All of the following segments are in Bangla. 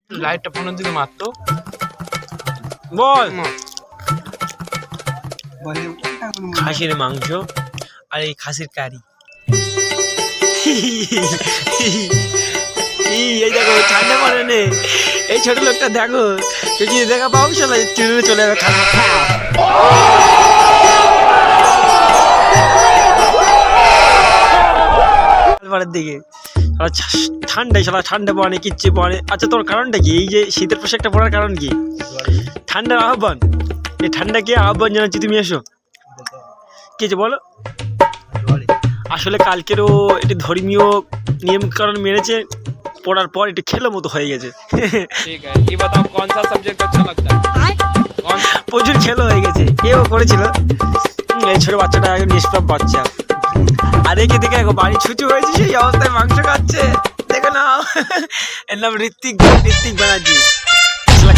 লাইটটা ফোনের দিকে মারতো বল। খাসির মাংস আর এই খাসির কারি। এই দেখো ঠান্ডা পড়ে নে, এই ছোট লোকটা দেখো, কেউ যদি দেখা পাও চলে চলে যাবে খাবার দিকে। ঠান্ডায় সারা ঠান্ডা পড়ে কিচ্ছু পড়ে। আচ্ছা তোর কারণটা কি, এই যে শীতের পোশাকটা পরার কারণ কি? ঠান্ডার আহ্বান, এই ঠান্ডাকে আহ্বান জানাচ্ছি, তুমি এসো। কিছু বলো। আসলে কালকেরও একটি ধর্মীয় নিয়ম কারণ মেনেছে, পড়ার পর একটু খেলো মতো হয়ে গেছে। প্রচুর খেলো হয়ে গেছে, এও করেছিল। এই ছোট বাচ্চাটা একদম নিষ্পাপ বাচ্চা, আর একে দেখে বাড়ি ছুটি হয়েছে, সেই অবস্থায় মাংস খাচ্ছে। দেখো না, এর নাম ঋত্বিক ব্যানার্জি।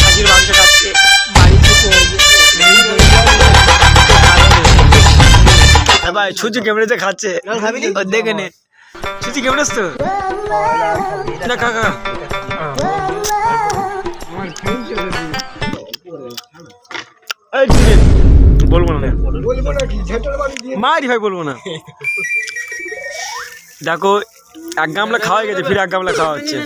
খাসির মাংস খাচ্ছে, বাড়ি ছুটি হয়েছে। ভাই ছুচু কেমড়েছে খাচ্ছে, দেখে নে। ছুচি কেমড়েছ তো না কাকা? বলবো না মারি ভাই, বলবো না। দেখো এক গামলা খাওয়া গেছে, ফিরে এক গামলা খাওয়া হচ্ছে।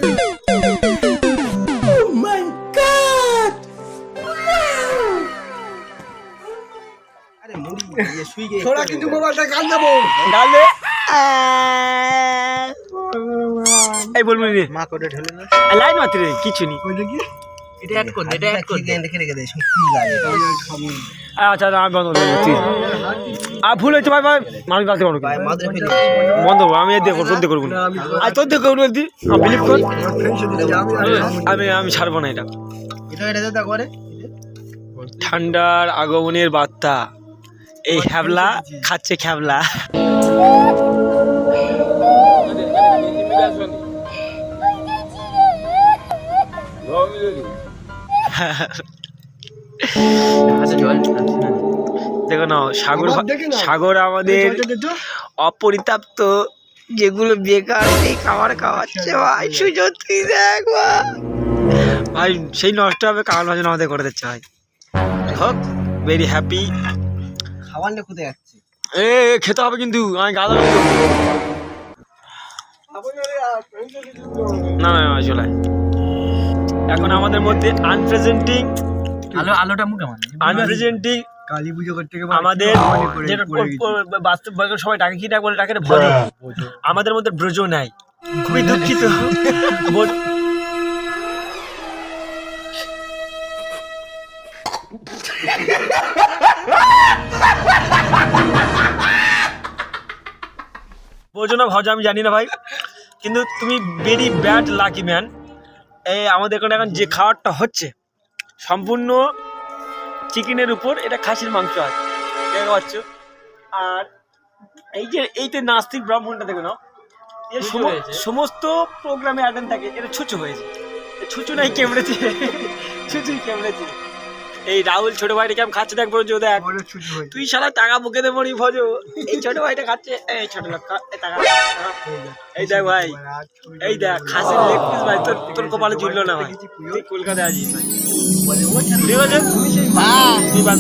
এই বলবো রে মা করে ঢেলে না, লাইন মাত্র কিছু নেই। এটা অ্যাড কর দে, এটা অ্যাড কর দে, দেখে দে সত্যি লাগে। আচ্ছা আমি বন্ধ করে দিচ্ছি। আর ভুল হয়েছে ভাই, ভাই মানুষ গালতে পারবো বন্ধ করবো, আমি দেখো তোর দেখো না, আর তোর দেখো দি বিলিভ কর, আমি ছাড়বো না এটা। ঠান্ডার আগমনের বার্তা, এই হ্যাবলা খাচ্ছে খ্যাবলা। দেখো না সাগর আমাদের অপরিতাপ্ত যেগুলো বেকার সেই খাবার খাওয়াচ্ছে ভাই। সুযোগ তুই দেখ ভাই, সেই নষ্ট হবে কাল ভাজন আমাদের করে দিচ্ছে ভাই। হোক ভেরি হ্যাপি। খাবার না কোথায় যাচ্ছে? খেতে হবে কিন্তু আমি গাদা না চলে। এখন আমাদের মধ্যে আনপ্রেজেন্টিং আলোটা মুখে আনপ্রেজেন্টিং কালী পুজো করতে আমাদের বাস্তব সবাই ডাকে কি ডাক বলে ডাকে ভজ। আমাদের মধ্যে ব্রজ নাই, খুবই দুঃখিত। বোঝো না ভজ আমি জানি না ভাই, কিন্তু তুমি ভেরি ব্যাড লাকি ম্যান। এই আমাদের এখানে এখন যে খাবারটা হচ্ছে সম্পূর্ণ চিকেনের উপর, এটা খাসির মাংস আছে দেখতে পাচ্ছ। আর এই যে নাস্তিক ব্রাহ্মণটা দেখো না, এর সমস্ত প্রোগ্রামে অ্যাটেন্ড থাকে, এটা ছুচু হয়েছে। ছুচু নাই কেমড়েছে, ছুচুই কেমড়েছে। এই রাহুল ছোট ভাইটা কেমন খাচ্ছে দেখ বলছো, দেখ তুই সারা টাকা মুখে দে মরি ভজো। এই ছোট ভাইটা খাচ্ছে, এই ছোট লোক এই দেখ ভাই, এই দেখ খাসির লেগ পিস ভাই, তোর কপালে জুটলো না ভাই, তুই কলকাতায় আছিস ভাই। ঠিক আছে তুই বাদ